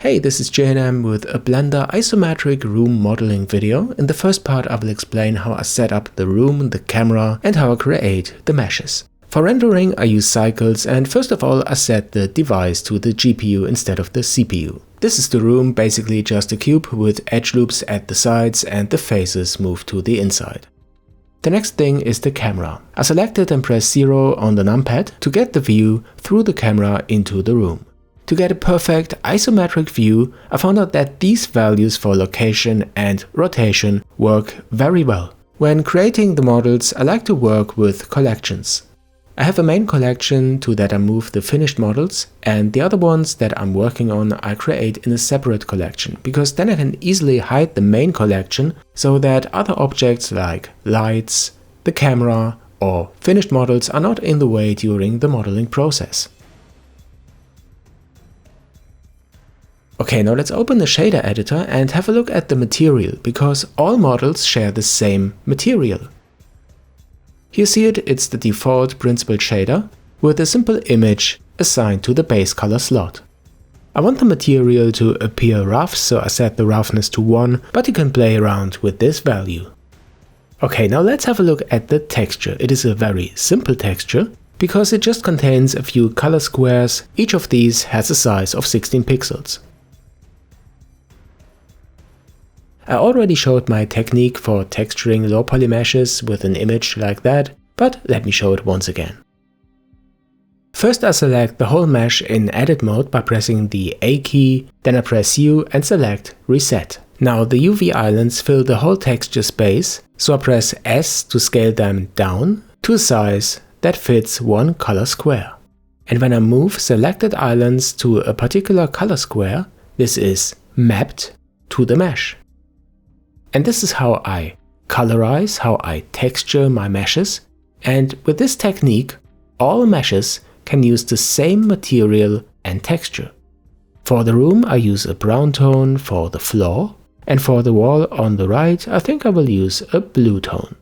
Hey, this is Jayanam with a Blender isometric room modeling video. In the first part I will explain how I set up the room, the camera, and how I create the meshes. For rendering I use cycles, and first of all I set the device to the GPU instead of the CPU. This is the room, basically just a cube with edge loops at the sides and the faces moved to the inside. The next thing is the camera. I selected and pressed 0 on the numpad to get the view through the camera into the room. To get a perfect isometric view, I found out that these values for location and rotation work very well. When creating the models, I like to work with collections. I have a main collection to that I move the finished models, and the other ones that I'm working on I create in a separate collection, because then I can easily hide the main collection so that other objects like lights, the camera, or finished models are not in the way during the modeling process. Okay, now let's open the shader editor and have a look at the material, because all models share the same material. Here you see it, it's the default principled shader with a simple image assigned to the base color slot. I want the material to appear rough, so I set the roughness to 1, but you can play around with this value. Okay, now let's have a look at the texture. It is a very simple texture because it just contains a few color squares. Each of these has a size of 16 pixels. I already showed my technique for texturing low poly meshes with an image like that, but let me show it once again. First I select the whole mesh in edit mode by pressing the A key, then I press U and select reset. Now the UV islands fill the whole texture space, so I press S to scale them down to a size that fits one color square. And when I move selected islands to a particular color square, this is mapped to the mesh. And this is how I colorize, how I texture my meshes, and with this technique all meshes can use the same material and texture. For the room I use a brown tone for the floor, and for the wall on the right I think I will use a blue tone.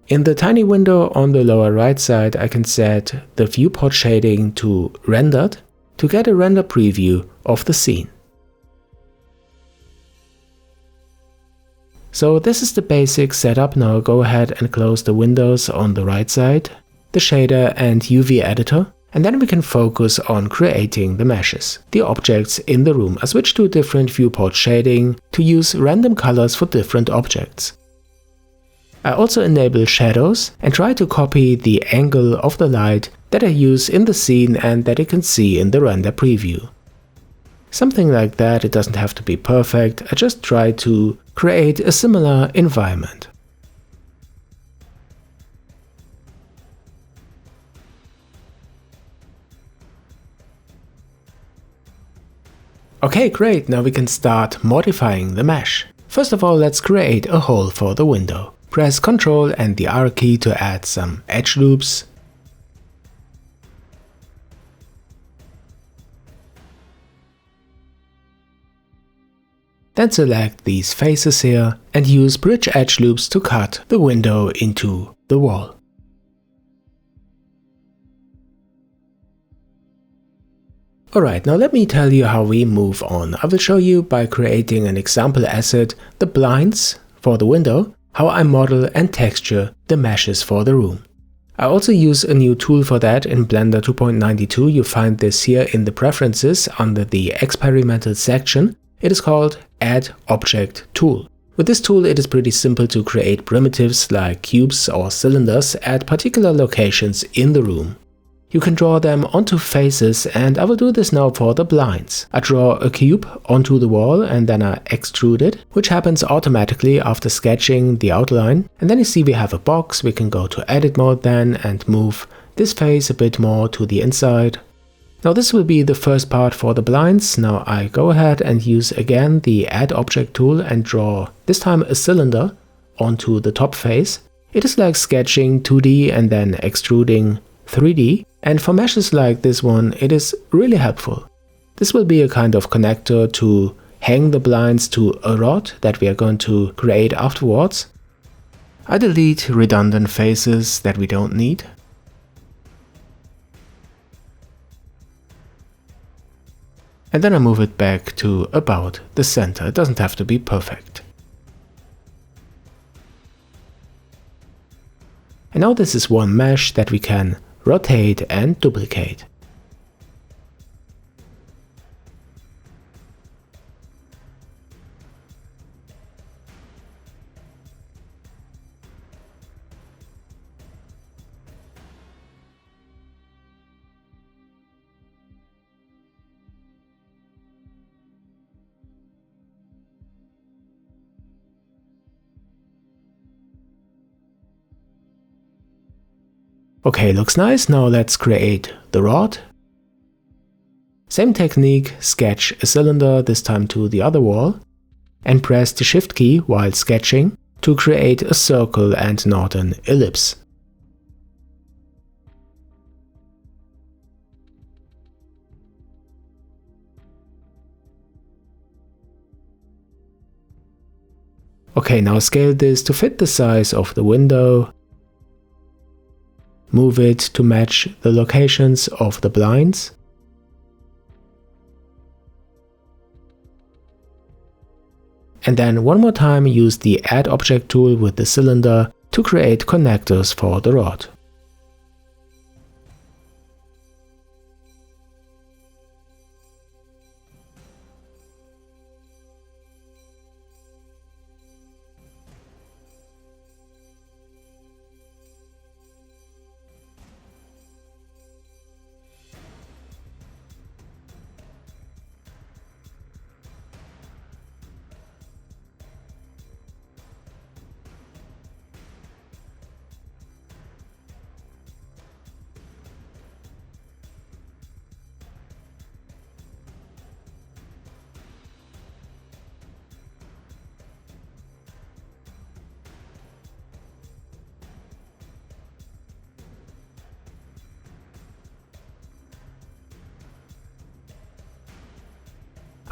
In the tiny window on the lower right side I can set the viewport shading to rendered to get a render preview of the scene. So this is the basic setup. Now go ahead and close the windows on the right side, the shader and UV editor, and then we can focus on creating the meshes, the objects in the room. I switch to a different viewport shading to use random colors for different objects. I also enable shadows and try to copy the angle of the light that I use in the scene and that you can see in the render preview. Something like that. It doesn't have to be perfect, I just try to create a similar environment. Okay, great, now we can start modifying the mesh. First of all, let's create a hole for the window. Press Ctrl and the R key to add some edge loops. Then select these faces here and use bridge edge loops to cut the window into the wall. Alright, now let me tell you how we move on. I will show you by creating an example asset, the blinds for the window, how I model and texture the meshes for the room. I also use a new tool for that in Blender 2.92. You find this here in the preferences under the experimental section. It is called Add Object Tool. With this tool it is pretty simple to create primitives like cubes or cylinders at particular locations in the room. You can draw them onto faces, and I will do this now for the blinds. I draw a cube onto the wall and then I extrude it, which happens automatically after sketching the outline. And then you see we have a box. We can go to edit mode then and move this face a bit more to the inside. Now this will be the first part for the blinds. Now I go ahead and use again the Add Object tool and draw this time a cylinder onto the top face. It is like sketching 2D and then extruding 3D, and for meshes like this one it is really helpful. This will be a kind of connector to hang the blinds to a rod that we are going to create afterwards. I delete redundant faces that we don't need. And then I move it back to about the center. It doesn't have to be perfect. And now this is one mesh that we can rotate and duplicate. Okay, looks nice. Now let's create the rod. Same technique, sketch a cylinder, this time to the other wall, and press the Shift key while sketching to create a circle and not an ellipse. Okay, now scale this to fit the size of the window. Move it to match the locations of the blinds. And then one more time use the Add Object tool with the cylinder to create connectors for the rod.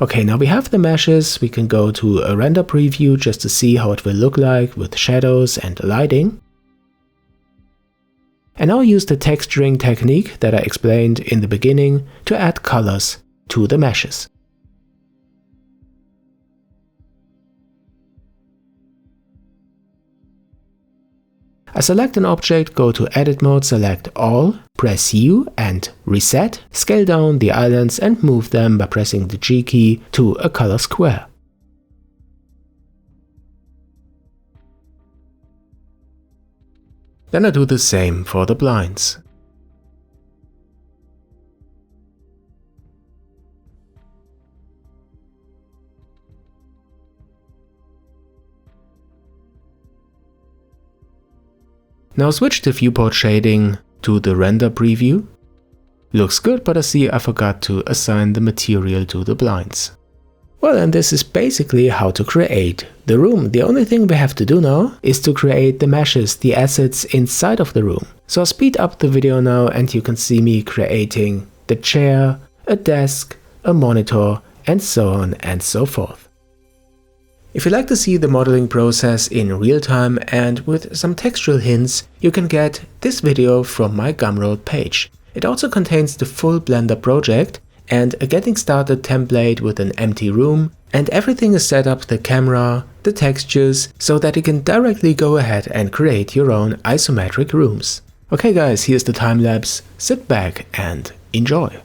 Okay, now we have the meshes. We can go to a render preview just to see how it will look like with shadows and lighting. And now use the texturing technique that I explained in the beginning to add colors to the meshes. I select an object, go to Edit Mode, select All, press U and Reset, scale down the islands and move them by pressing the G key to a color square. Then I do the same for the blinds. Now switch the viewport shading to the render preview. Looks good, but I see I forgot to assign the material to the blinds. Well, and this is basically how to create the room. The only thing we have to do now is to create the meshes, the assets inside of the room. So I'll speed up the video now and you can see me creating the chair, a desk, a monitor, and so on and so forth. If you'd like to see the modeling process in real time and with some textual hints, you can get this video from my Gumroad page. It also contains the full Blender project and a getting started template with an empty room, and everything is set up, the camera, the textures, so that you can directly go ahead and create your own isometric rooms. Okay guys, here's the time lapse, sit back and enjoy.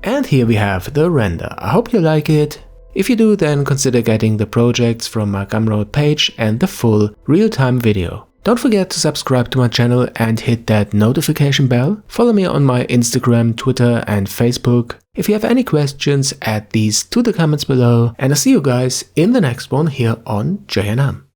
And here we have the render. I hope you like it. If you do, then consider getting the projects from my Gumroad page and the full real-time video. Don't forget to subscribe to my channel and hit that notification bell. Follow me on my Instagram, Twitter and Facebook. If you have any questions, add these to the comments below, and I'll see you guys in the next one here on Jayanam.